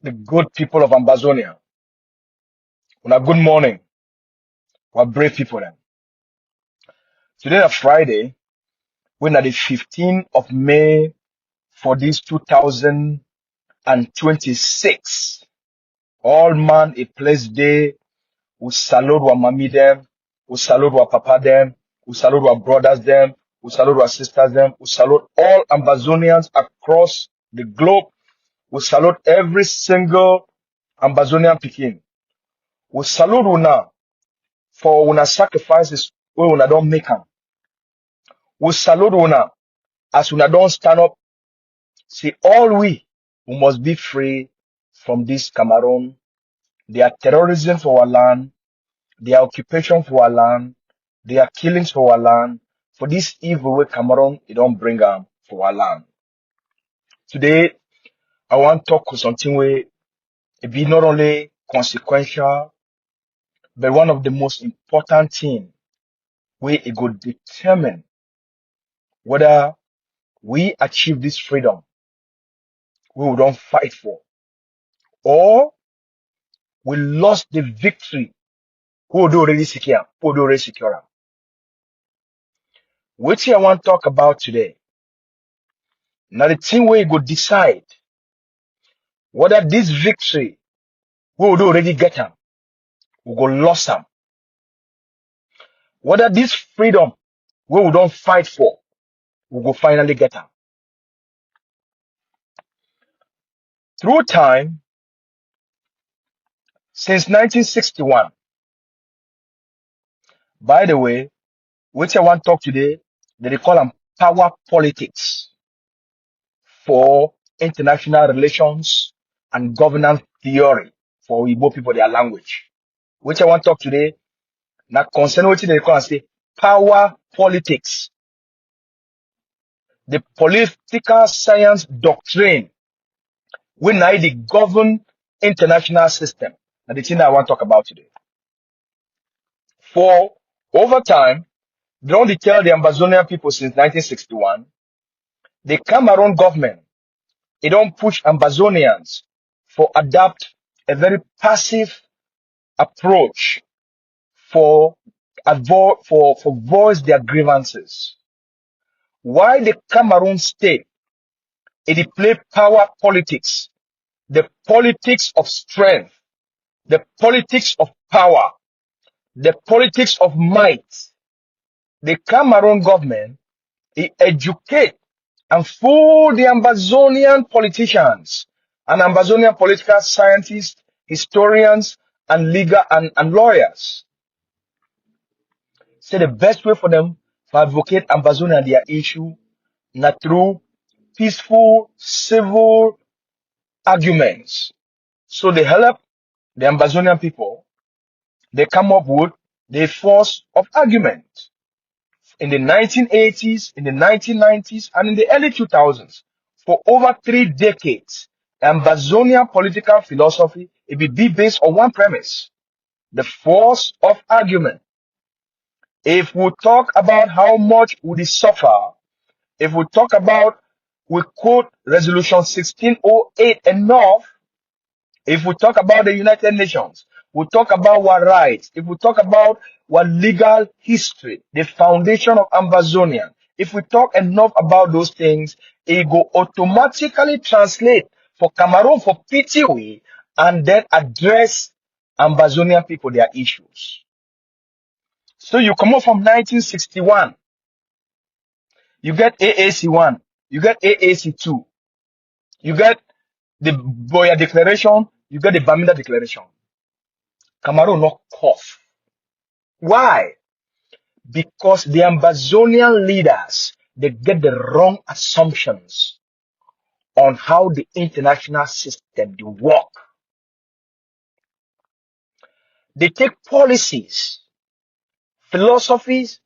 the good people of Ambazonia. Una good morning. We're brave people then. Today is Friday. We're at the 15th of May for this 2026. All man a place day. We salute our mommy them. We salute our papa them. We salute our brothers them. We salute our sisters them. We salute all Ambazonians across the globe. We salute every single Ambazonian Peking. We salute una for una sacrifices wey una don make am. We salute una as una don stand up. Say all we must be free from this Cameroon, their terrorism for our land, their occupation for our land, their killings for our land, for this evil wey Cameroon e don bring am for our land. Today, I wan talk on something wey e be not only consequential, but one of the most important thing wey e go determine whether we achieve this freedom we don't fight for, or we lost the victory we do already secure, we do already secure am. Wetin I want to talk about today, now the thing where you go decide whether this victory we do already get am, we go lost am, whether this freedom we don't fight for, we go finally get am. Through time, since 1961, by the way, which I want to talk today, they call them power politics for international relations and governance theory for Igbo people, their language. Which I want to talk today, now concern what they call and say power politics, the political science doctrine when I the govern international system. Now the thing I want to talk about today. For over time, they only tell the Ambazonian people since 1961, the Cameroon government, it don't push Ambazonians for adopt a very passive approach for voice their grievances. Why the Cameroon state it play power politics, the politics of strength, the politics of power, the politics of might. The Cameroon government it educate and fool the Ambazonian politicians and Ambazonian political scientists, historians, and legal and lawyers. Say the best way for them to advocate Ambazonia and their issue not through peaceful, civil arguments. So they help the Ambazonian people, they come up with the force of argument. In the 1980s, in the 1990s, and in the early 2000s, for over 3 decades, Ambazonian political philosophy it be based on one premise, the force of argument. If we talk about how much would it suffer, if we talk about, we quote Resolution 1608 enough, if we talk about the United Nations, we talk about our rights, if we talk about our legal history, the foundation of Ambazonia, if we talk enough about those things, it go automatically translate for Cameroon for PTOE and then address Ambazonian people their issues. So you come up from 1961, you get AAC1, you get AAC2, you get the Boya Declaration, you get the Bamida Declaration. Cameroon not cough. Why? Because the Ambazonian leaders, they get the wrong assumptions on how the international system they work. They take policies, philosophies,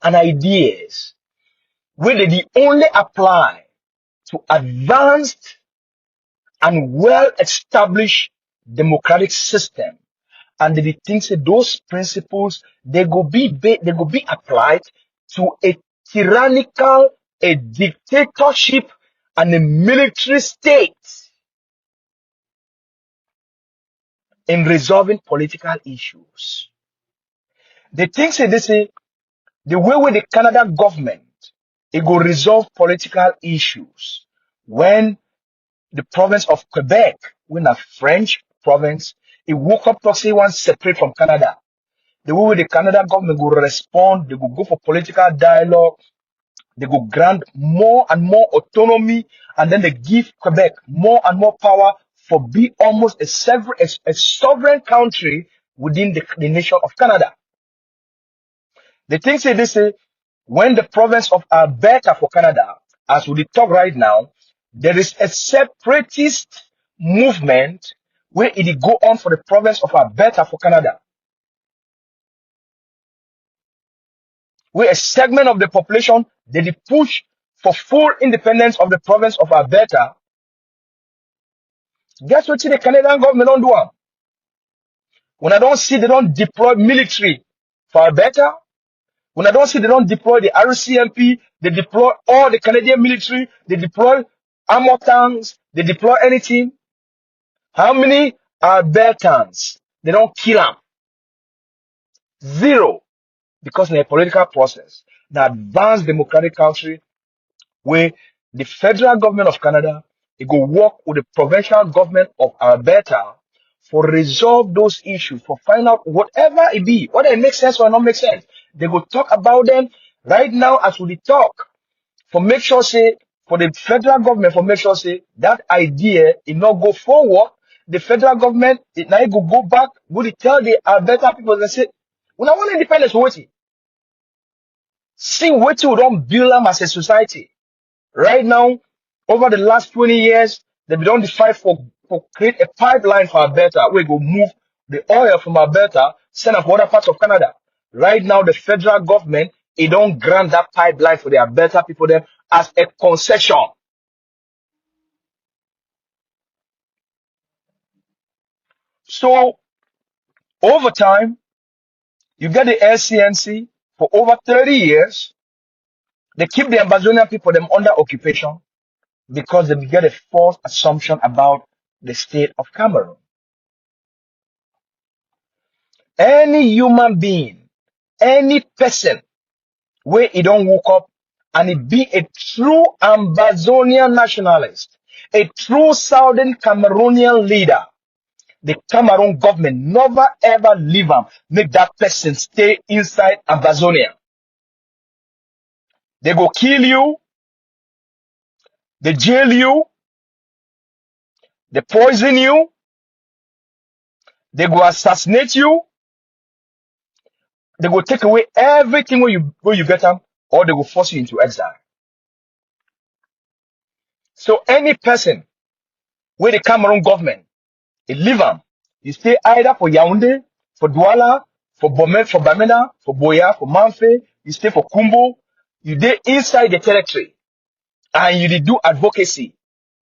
and ideas where they only apply to advanced and well-established democratic system. And they think that those principles they go be applied to a tyrannical, a dictatorship, and a military state. in resolving political issues. The thing say, they say, the way with the Canada government, it will resolve political issues when the province of Quebec, when a French province, it woke up to say one separate from Canada. The way with the Canada government will respond, they will go for political dialogue, they will grant more and more autonomy, and then they give Quebec more and more power for be almost a sovereign country within the nation of Canada. The thing say, they say, when the province of Alberta for Canada, as we talk right now, there is a separatist movement where it go on for the province of Alberta for Canada, where a segment of the population they push for full independence of the province of Alberta. Guess what the Canadian government don't do? When I don't see they don't deploy military for Alberta, when I don't see they don't deploy the RCMP, they deploy all the Canadian military, they deploy armor tanks, they deploy anything. How many Albertans they don't kill them? Zero. Because in a political process, the advanced democratic country where the federal government of Canada, it go work with the provincial government of Alberta for resolve those issues, for find out whatever it be, whether it makes sense or not make sense. They go talk about them right now as we talk, for make sure say, for the federal government, for make sure say that idea it not go forward. The federal government it now go back, would tell the Alberta people they say, we don't want independence, wait. See what we don't build them as a society. Right now, over the last 20 years, they've done the fight for create a pipeline for Alberta where we go move the oil from Alberta, send it to other parts of Canada. Right now, the federal government, it don't grant that pipeline for the Alberta people there as a concession. So, over time, you get the LCNC for over 30 years. They keep the Ambazonian people them under occupation because they get a false assumption about the state of Cameroon. Any human being, any person where he don't woke up and he be a true Ambazonian nationalist, a true Southern Cameroonian leader, the Cameroon government never ever leave him, make that person stay inside Ambazonia. They go kill you, they jail you, they poison you, they go assassinate you, they go take away everything where you get them, or they will force you into exile. So any person where the Cameroon government it leave them, you stay either for Yaoundé, for Douala, for Bamena, for Boya, for Manfé, you stay for Kumbo, you stay inside the territory and you dey do advocacy.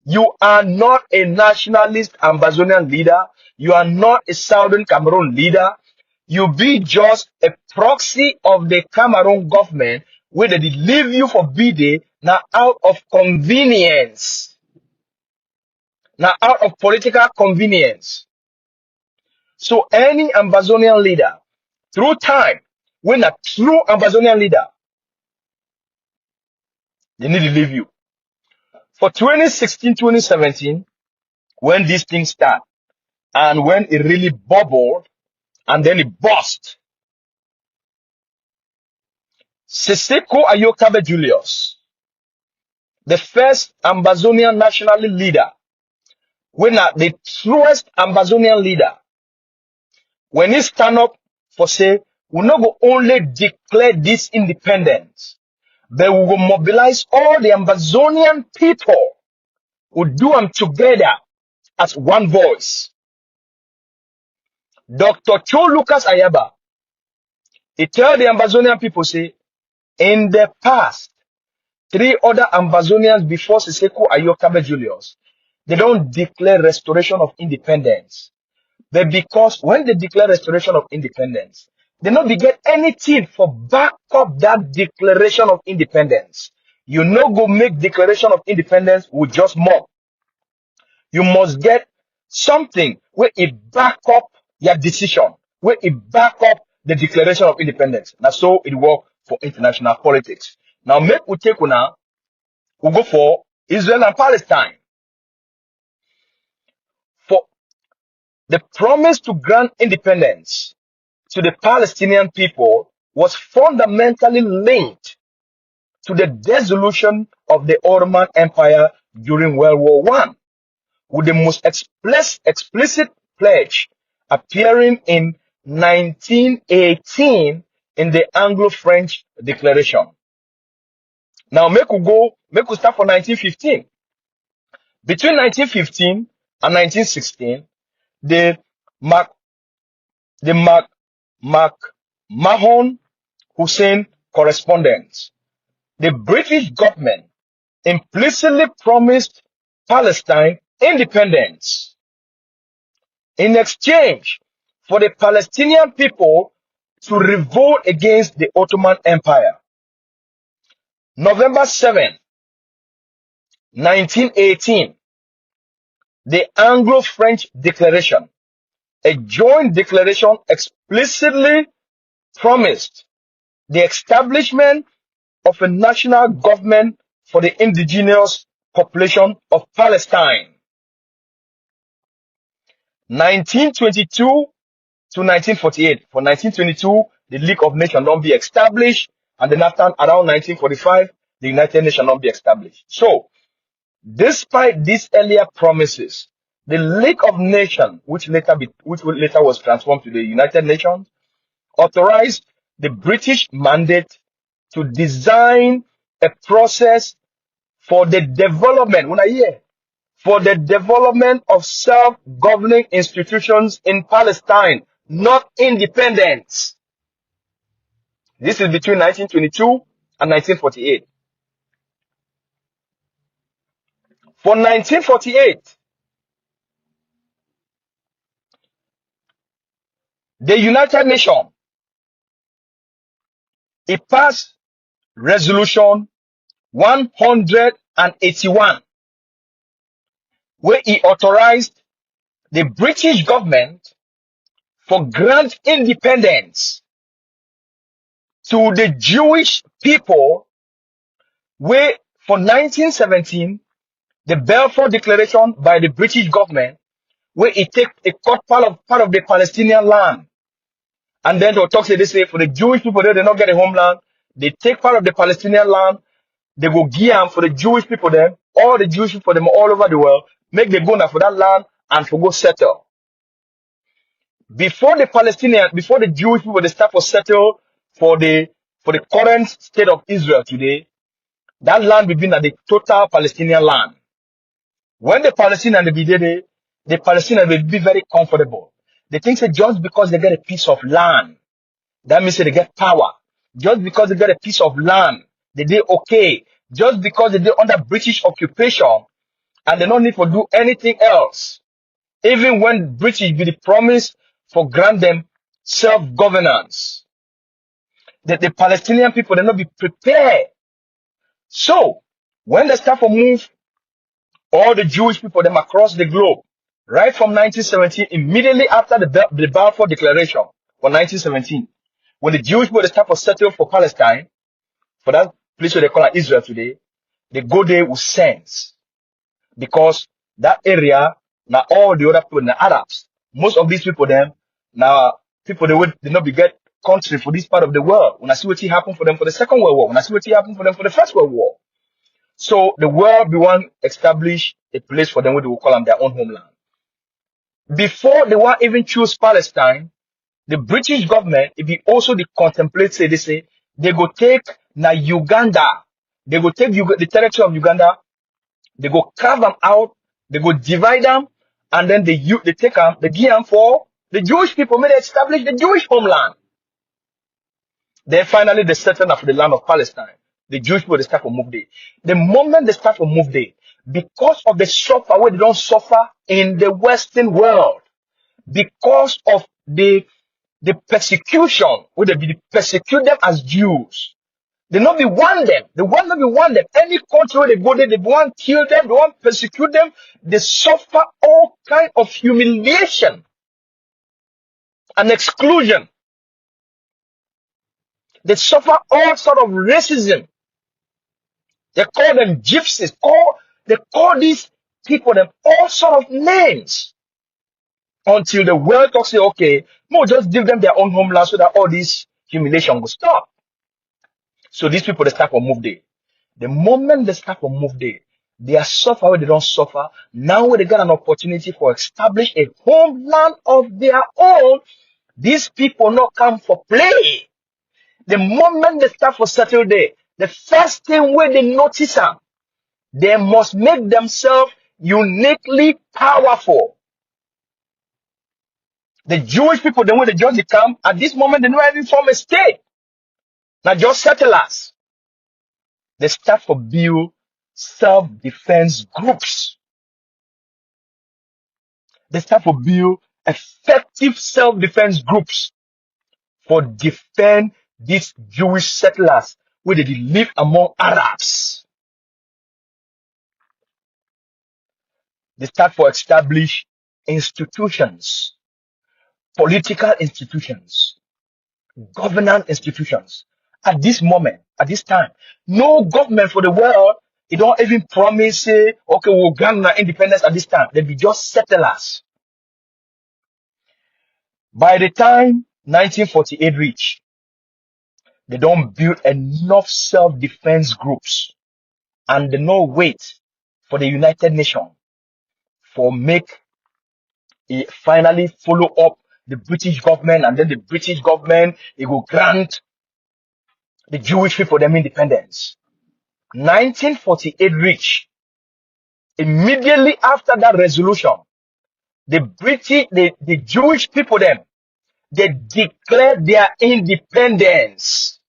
You are not a nationalist Ambazonian leader. You are not a Southern Cameroon leader. You be just a proxy of the Cameroon government where they leave you for B-Day now out of convenience. Now out of political convenience. So any Ambazonian leader, through time, when a true Ambazonian leader, they need to leave you. For 2016, 2017, when these things start, and when it really bubbled, and then it burst, Siseko Ayokabe Julius, the first Ambazonian national leader, when the truest Ambazonian leader, when he stand up for say, we not go only declare this independence, but we will mobilize all the Ambazonian people who do them together as one voice. Dr. Cho Lucas Ayaba, he tell the Ambazonian people, say, in the past, 3 other Ambazonians before Siseko Ayokabe Julius, they don't declare restoration of independence. But because when they declare restoration of independence, they not get anything for back up that declaration of independence. You no go make declaration of independence with just mob. You must get something where it back up your decision, where it back up the Declaration of Independence. Now, so it work for international politics. Now, make we take now, we go for Israel and Palestine. For the promise to grant independence to the Palestinian people was fundamentally linked to the dissolution of the Ottoman Empire during World War I, with the most explicit pledge appearing in 1918 in the Anglo-French Declaration. Now, make we start from 1915. Between 1915 and 1916, the Mac, the Mahon Hussein correspondence, the British government implicitly promised Palestine independence in exchange for the Palestinian people to revolt against the Ottoman Empire. November 7, 1918, the Anglo-French Declaration, a joint declaration, explicitly promised the establishment of a national government for the indigenous population of Palestine. 1922 to 1948. For 1922, the League of Nations don't be established, and then after around 1945, the United Nations don't be established. So, despite these earlier promises, the League of Nations, which later was transformed to the United Nations, authorized the British mandate to design a process for the development, for the development of self-governing institutions in Palestine, not independence. This is between 1922 and 1948. For 1948, the United Nations, it passed Resolution 181, where it authorized the British government for grant independence to the Jewish people, where for 1917, the Balfour Declaration by the British government, where it cut part of the Palestinian land. And then they'll talk to this way, for the Jewish people, they don't get a homeland. They take part of the Palestinian land. They go give them for the Jewish people them, all the Jewish people them all over the world, make them go now for that land and for go settle. Before the Jewish people, they start to settle for the current state of Israel today, that land will be the total Palestinian land. When the Palestinians be there, the Palestinians will be very comfortable. They think that just because they get a piece of land, that means that they get power. Just because they get a piece of land, they okay. Just because they're under British occupation, and they don't need to do anything else. Even when British be the promise for grant them self-governance, that the Palestinian people, they not be prepared. So, when they start to move all the Jewish people them across the globe, right from 1917, immediately after the Balfour Declaration for 1917, when the Jewish people they start to settle for Palestine, for that place where they call it Israel today, they go there with sense. Because that area, now all the other people, the Arabs, most of these people them, now people they not be get country for this part of the world. When I see what happened for them for the Second World War, when I see what happened for them for the First World War. So the world be one establish a place for them where they will call them their own homeland. Before they want even choose Palestine, the British government, if you also they contemplate, they say, they go take na Uganda. They go take the territory of Uganda, they go carve them out, they go divide them, and then they take them, they give them for the Jewish people, may they establish the Jewish homeland. Then finally they settle for the land of Palestine. The Jewish people, they start to move there. The moment they start to move there, because of the suffer where they don't suffer in the Western world, because of the persecution where they persecute them as Jews, they not be want them. They want not be want them. Any country where they go there, they want kill them, they want persecute them. They suffer all kind of humiliation and exclusion. They suffer all sort of racism. They call them gypsies. They call these people them all sort of names until the world talks, say, okay, no, just give them their own homeland so that all this humiliation will stop. So these people, they start to move there. The moment they start to move there, they are suffer where they don't suffer. Now when they get an opportunity for establish a homeland of their own, these people not come for play. The moment they start for settle there, the first thing where they notice them, they must make themselves uniquely powerful. The Jewish people, then when they just come, at this moment, they don't even form a state. Now just settlers. They start to build self-defense groups. They start to build effective self-defense groups for defend these Jewish settlers where they live among Arabs. They start to establish institutions, political institutions, governance institutions. At this moment, at this time, no government for the world, it don't even promise, say, okay, we'll grant our independence at this time. They'll be just settlers. By the time 1948 reach, they don't build enough self-defense groups and they no wait for the United Nations for make it finally follow up the British government, and then the British government, it will grant the Jewish people them independence. 1948 reach. Immediately after that resolution, the Jewish people them, they declared their independence.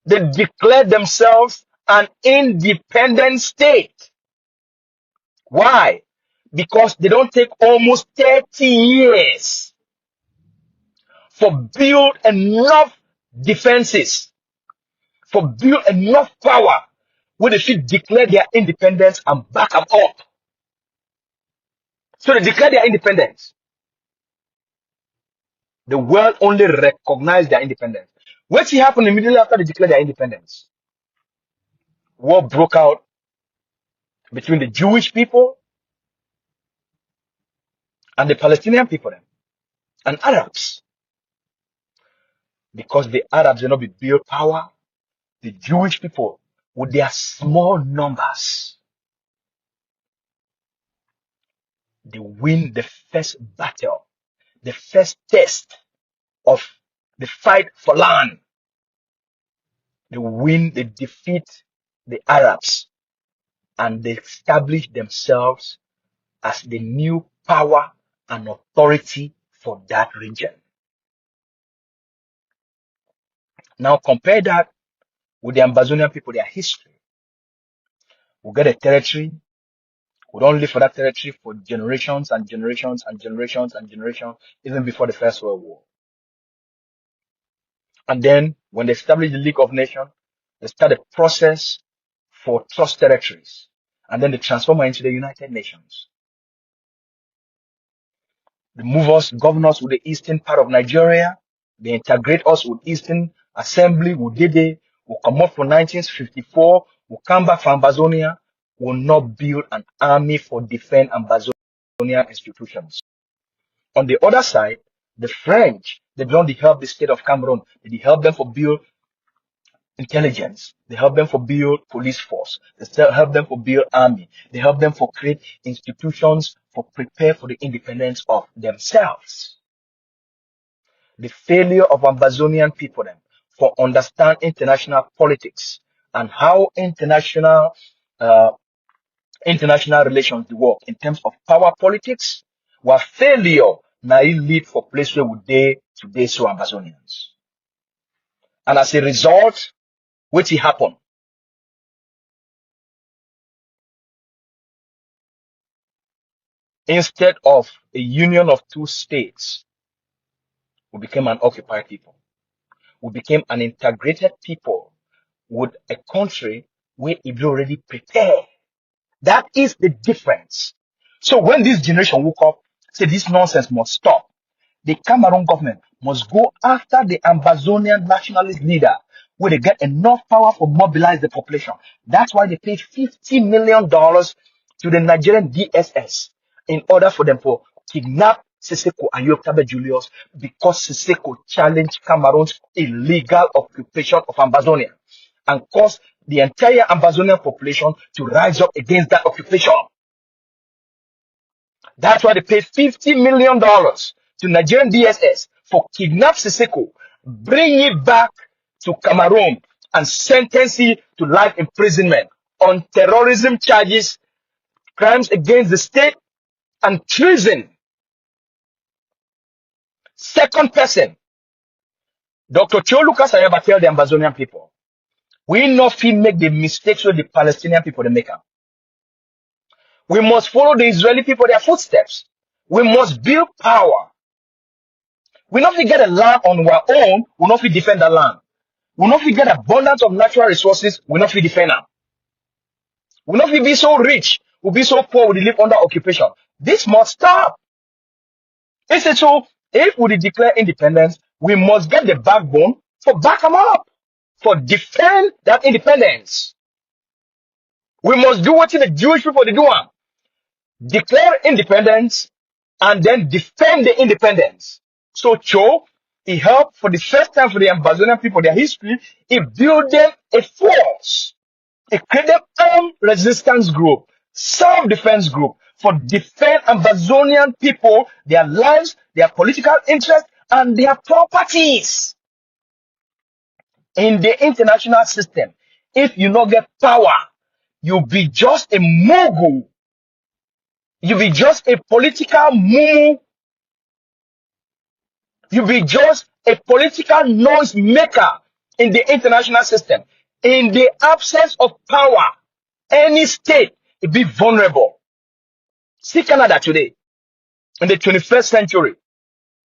They declared themselves an independent state. Why? Because they don't take almost 30 years for build enough defenses, for build enough power where they should declare their independence and back them up. So they declare their independence. The world only recognized their independence. What happened immediately after they declared their independence? War broke out between the Jewish people and the Palestinian people and Arabs. Because the Arabs will not be build power, the Jewish people, with their small numbers, they win the first battle, the first test of the fight for land. They defeat the Arabs, and they establish themselves as the new power and authority for that region. Now compare that with the Ambazonian people, their history. We get a territory. We don't live for that territory for generations and generations and generations and generations, even before the First World War. And then when they established the League of Nations, they start a process for trust territories. And then they transform it into the United Nations. They move us, govern us with the eastern part of Nigeria. They integrate us with Eastern Assembly, with Dede. We'll come up for 1954. We'll come back from Ambazonia. We'll not build an army for defend Ambazonia institutions. On the other side, the French, they don't help the state of Cameroon. They help them for build intelligence. They help them for build police force. They still help them for build army. They help them for create institutions for prepare for the independence of themselves. The failure of Ambazonian people then for understand international politics and how international relations work in terms of power politics were failure now it lead for place where we dey today so Ambazonians. And as a result, what will happen? Instead of a union of two states, we became an occupied people. We became an integrated people with a country where it already prepared. That is the difference. So when this generation woke up, say this nonsense must stop. The Cameroon government must go after the Ambazonian nationalist leader where they get enough power to mobilize the population. That's why they paid $50 million to the Nigerian DSS in order for them to kidnap Siseko and Yoktabe Julius because Siseko challenged Cameroon's illegal occupation of Ambazonia and caused the entire Ambazonian population to rise up against that occupation. That's why they paid $50 million to Nigerian DSS for kidnap Siseko, bring it back to Cameroon, and sentence it to life imprisonment on terrorism charges, crimes against the state, and treason. Second person, Dr. Cho Lucas Ayaba tell the Ambazonian people, we not fit make the mistakes with the Palestinian people they make. We must follow the Israeli people their footsteps. We must build power. We not fit get a land on our own, we not fit defend the land. We not fit get abundance of natural resources, we not fit defend them. We not fit be so rich, we be so poor, we live under occupation. This must stop. It's so if we declare independence, we must get the backbone for back them up, for defend that independence. We must do what the Jewish people they do. Declare independence and then defend the independence. So Cho, he helped for the first time for the Ambazonian people, their history, he built them a force. He created armed resistance group, self-defense group for defend Ambazonian people, their lives, their political interests, and their properties. In the international system, if you not get power, you'll be just a mogul. You'll be just a political moo. You'll be just a political noise maker in the international system. In the absence of power, any state will be vulnerable. See Canada today, in the 21st century.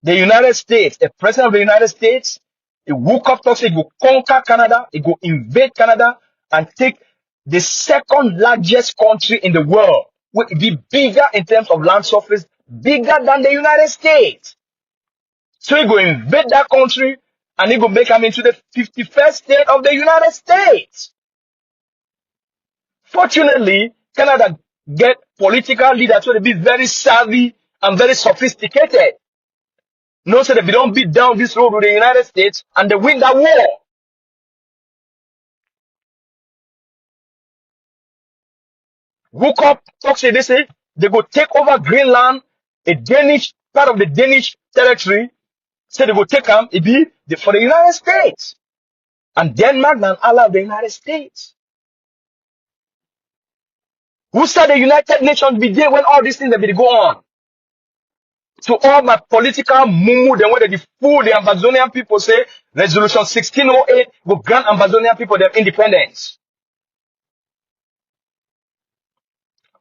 The United States, the president of the United States, he woke up talks, he will conquer Canada, he will invade Canada and take the second largest country in the world, will be bigger in terms of land surface, bigger than the United States. So he will invade that country and he will make him into the 51st state of the United States. Fortunately, Canada get political leaders so they be very savvy and very sophisticated. No, so that we don't beat down this road with the United States and they win that war. Woke up, talk say they say they go take over Greenland, a Danish part of the Danish territory. Say they go take them, it be for the United States. And Denmark and all of the United States. Who said the United Nations be there when all these things that be go on? To all my political mumu, then when they fool the Ambazonian people say resolution 1608 will grant Ambazonian people their independence.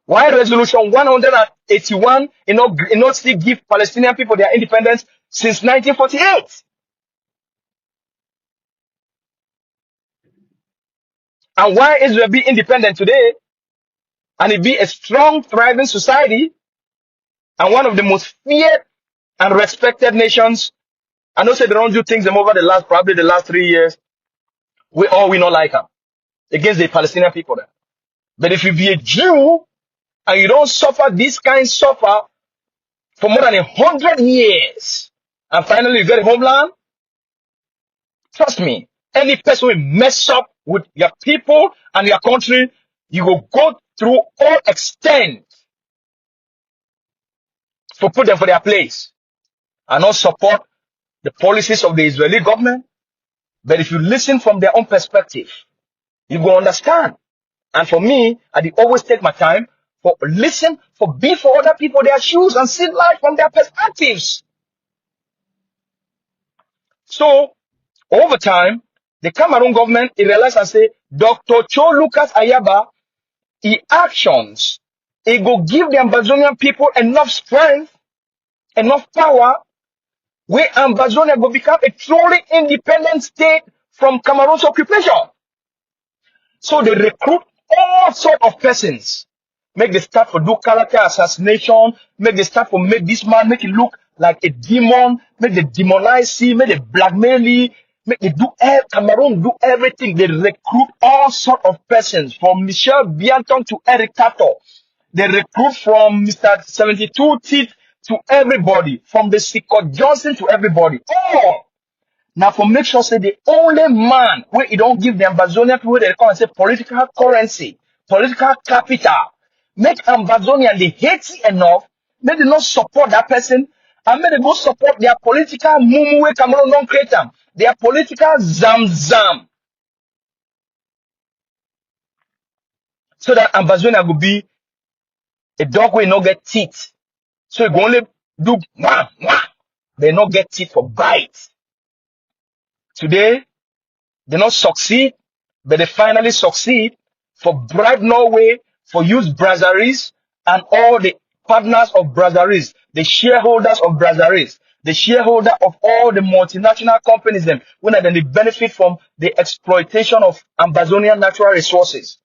Why resolution 181 not still give Palestinian people their independence since 1948? And why Israel be independent today and it be a strong, thriving society and one of the most feared and respected nations? I know say they don't do things them over probably the last 3 years. We not like them against the Palestinian people there. But if you be a Jew and you don't suffer this kind suffer for more than 100 years, and finally you get a homeland, trust me, any person will mess up with your people and your country, you will go through all extent to put them for their place and not support the policies of the Israeli government. But if you listen from their own perspective, you will understand. And for me, I always take my time for listen, for be for other people their shoes and see life from their perspectives. So, over time, the Cameroon government, it realized and say, Dr. Cho Lucas Ayaba, he actions, he go give the Ambazonian people enough strength, enough power, where Ambazonia will become a truly independent state from Cameroon's occupation. So they recruit all sorts of persons Make the staff for do character assassination. Make the staff for make this man make it look like a demon. Make the demonize him. Make the blackmail him. Make they do Cameroon do everything. They recruit all sort of persons from Michel Bianton to Eric Tato. They recruit from Mr. 72 Teeth to everybody, from the Sikot Johnson to everybody. All now for make sure say the only man where he don't give the Ambazonia people they come and say political currency, political capital. Make Ambazonia they hate it enough, make they not support that person, and make they go support their political mumu where Cameroon don't create them. Their political zam. So that Ambazonia will be a dog will not get teeth. So you go only do mwah, mwah. They not get teeth for bite. Today, they not succeed, but they finally succeed for bribe Norway, for use brasseries and all the partners of brasseries, the shareholders of brasseries, the shareholder of all the multinational companies, them when they benefit from the exploitation of Amazonian natural resources.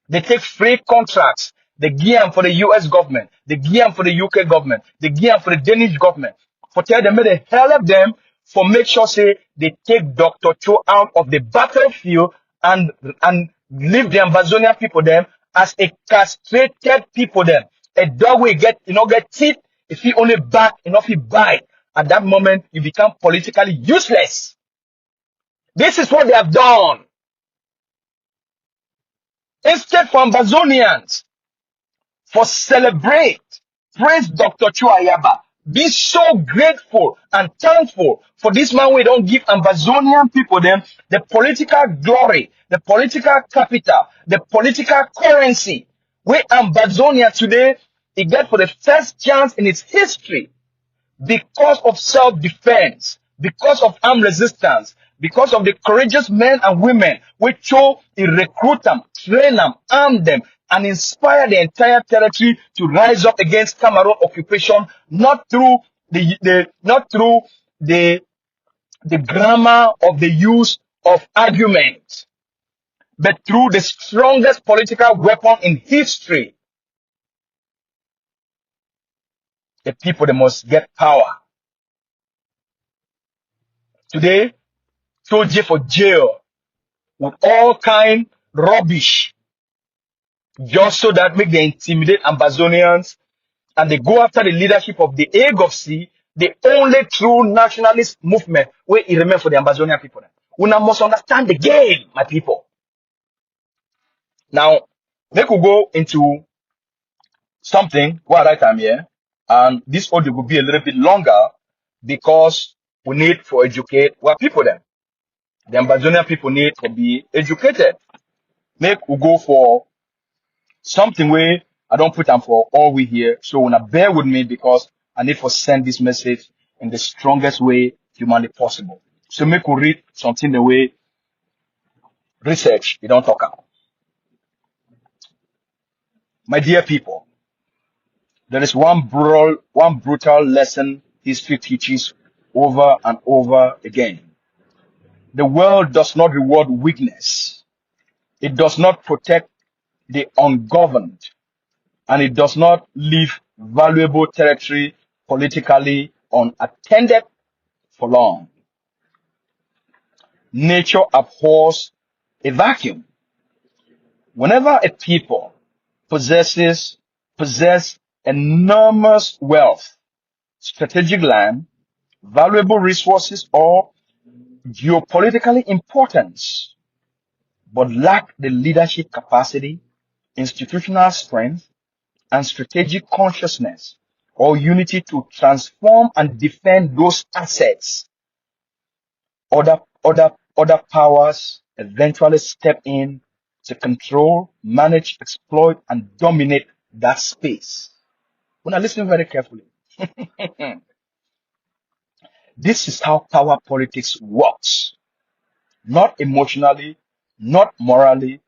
They take free contracts. They give them for the US government. They give them for the UK government. They give them for the Danish government. For tell them, they help them for make sure say they take Dr. Cho out of the battlefield and leave the Ambazonian people them as a castrated people them. A dog will get get teeth if he only back enough he bite. At that moment you become politically useless. This is what they have done. Instead for Ambazonians for celebrate, praise Dr. Chuayaba. Be so grateful and thankful for this man. We don't give Ambazonian people them the political glory, the political capital, the political currency. Where Ambazonia today, it get for the first chance in its history because of self-defense, because of armed resistance, because of the courageous men and women which show to recruit them, train them, arm them, and inspire the entire territory to rise up against Cameroon occupation, not through the grammar of the use of argument, but through the strongest political weapon in history. The people they must get power. Today, Toje for jail with all kind rubbish just so that make they intimidate Ambazonians and they go after the leadership of the AGOFC, the only true nationalist movement where it remains for the Ambazonian people. We now must understand the game, my people. Now, make we go into something where right I'm here, and this audio will be a little bit longer because we need to educate what people then. The Ambazonian people need to be educated. Make we go for something where I don't put them for all we hear. So wanna bear with me because I need to send this message in the strongest way humanly possible. So make we read something the way research, you don't talk about. My dear people, there is one brutal lesson history teaches over and over again. The world does not reward weakness. It does not protect the ungoverned. And it does not leave valuable territory politically unattended for long. Nature abhors a vacuum. Whenever a people possess enormous wealth, strategic land, valuable resources, or geopolitically importance, but lack the leadership capacity, institutional strength, and strategic consciousness or unity to transform and defend those assets, other powers eventually step in to control, manage, exploit, and dominate that space. When I listen very carefully, this is how power politics works. Not emotionally, not morally,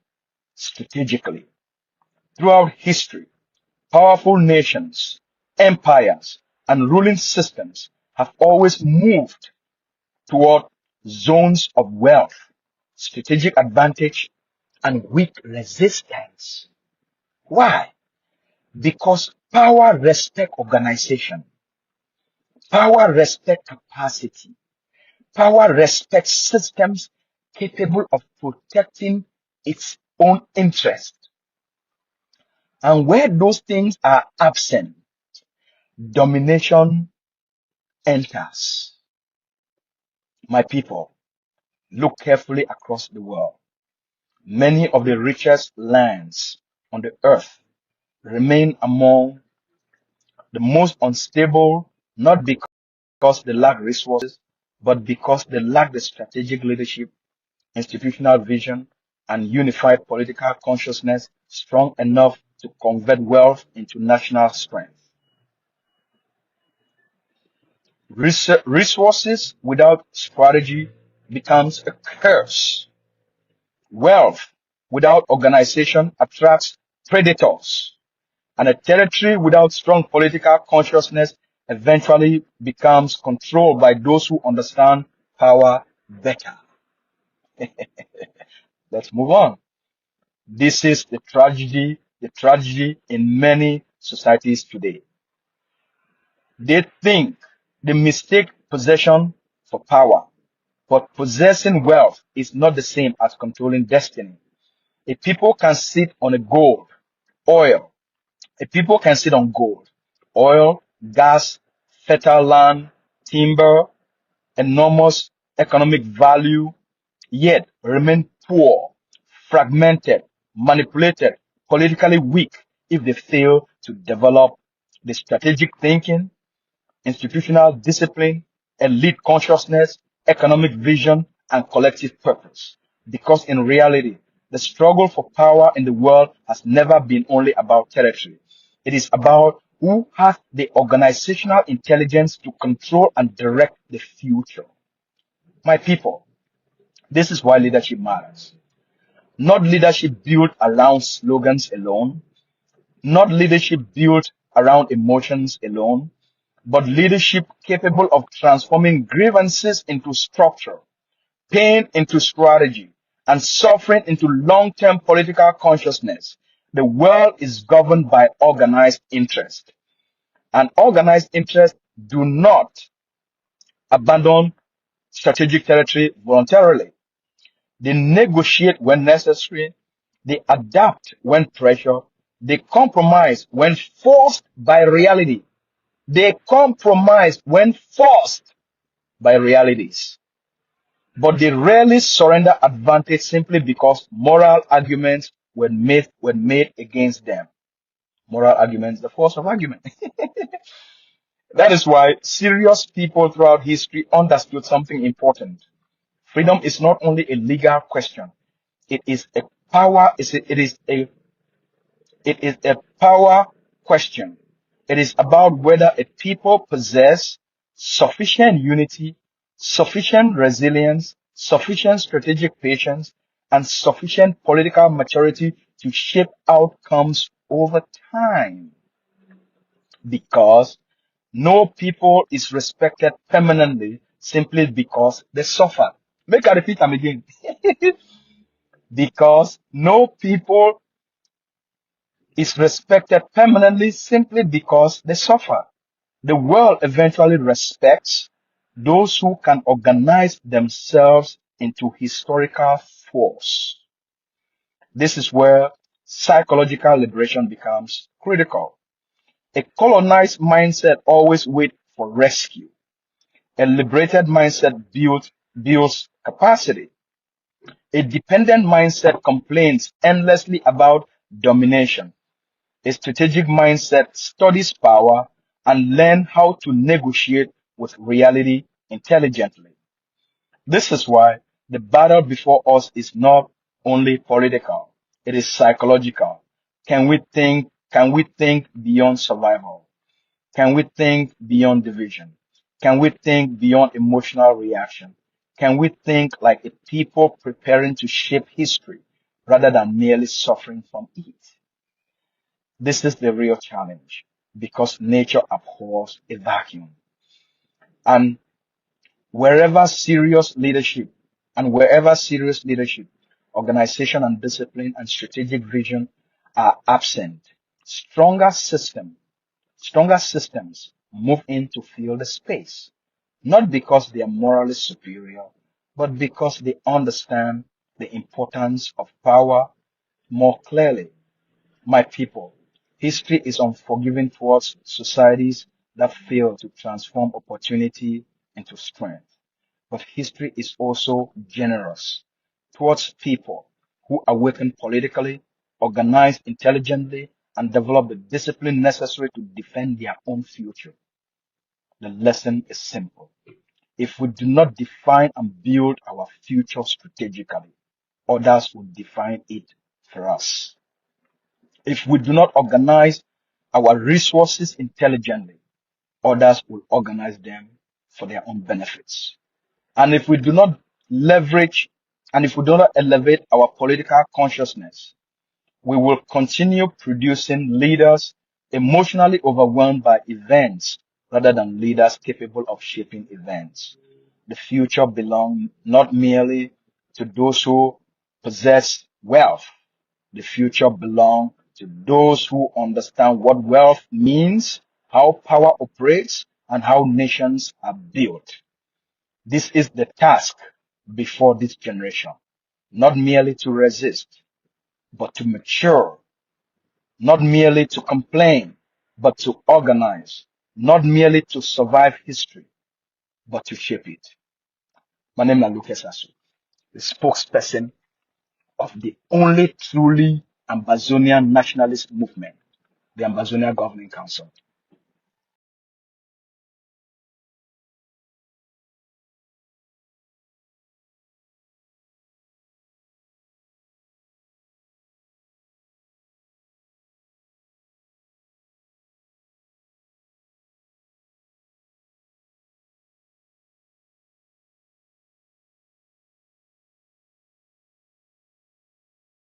strategically. Throughout history, powerful nations, empires, and ruling systems have always moved toward zones of wealth, strategic advantage, and weak resistance. Why? Because power respect organization, power respect capacity, power respects systems capable of protecting its own interest. And where those things are absent, domination enters. My people, look carefully across the world. Many of the richest lands on the earth remain among the most unstable, not because they lack resources, but because they lack the strategic leadership, institutional vision, and unified political consciousness strong enough to convert wealth into national strength. Resources without strategy becomes a curse. Wealth without organization attracts predators, and a territory without strong political consciousness eventually becomes controlled by those who understand power better. Let's move on. This is the tragedy in many societies today. They mistake possession for power, but possessing wealth is not the same as controlling destiny. A people can sit on a gold, oil. A people can sit on gold, oil, gas, fertile land, timber, enormous economic value, yet remain poor, fragmented, manipulated, politically weak if they fail to develop the strategic thinking, institutional discipline, elite consciousness, economic vision, and collective purpose. Because in reality, the struggle for power in the world has never been only about territory. It is about who has the organizational intelligence to control and direct the future. My people, this is why leadership matters. Not leadership built around slogans alone, not leadership built around emotions alone, but leadership capable of transforming grievances into structure, pain into strategy, and suffering into long-term political consciousness. The world is governed by organized interest, and organized interests do not abandon strategic territory voluntarily. They negotiate when necessary, they adapt when pressured, they compromise when forced by reality. They compromise when forced by realities. But they rarely surrender advantage simply because moral arguments were made against them. Moral arguments, the force of argument. That is why serious people throughout history understood something important. Freedom is not only a legal question, it is a power, it is a power question. It is about whether a people possess sufficient unity, sufficient resilience, sufficient strategic patience, and sufficient political maturity to shape outcomes over time. Because no people is respected permanently simply because they suffer. Make I repeat them again. Because no people is respected permanently simply because they suffer. The world eventually respects those who can organize themselves into historical force. This is where psychological liberation becomes critical. A colonized mindset always waits for rescue. A liberated mindset builds capacity. A dependent mindset complains endlessly about domination. A strategic mindset studies power and learn how to negotiate with reality intelligently. This is why the battle before us is not only political, it is psychological. Can we think beyond survival? Can we think beyond division? Can we think beyond emotional reaction? Can we think like a people preparing to shape history rather than merely suffering from it? This is the real challenge because nature abhors a vacuum. And wherever serious leadership, wherever serious leadership, organization and discipline and strategic vision are absent, Stronger system, stronger systems move in to fill the space, not because they are morally superior, but because they understand the importance of power more clearly. My people, history is unforgiving towards societies that fail to transform opportunity into strength. But history is also generous towards people who awaken politically, organize intelligently, and develop the discipline necessary to defend their own future. The lesson is simple. If we do not define and build our future strategically, others will define it for us. If we do not organize our resources intelligently, others will organize them for their own benefits. And if we do not leverage and if we do not elevate our political consciousness, we will continue producing leaders emotionally overwhelmed by events rather than leaders capable of shaping events. The future belongs not merely to those who possess wealth. The future belongs to those who understand what wealth means, how power operates, and how nations are built. This is the task before this generation, not merely to resist, but to mature, not merely to complain, but to organize, not merely to survive history, but to shape it. My name is Lucas Asu, the spokesperson of the only truly Ambazonian nationalist movement, the Ambazonia Governing Council.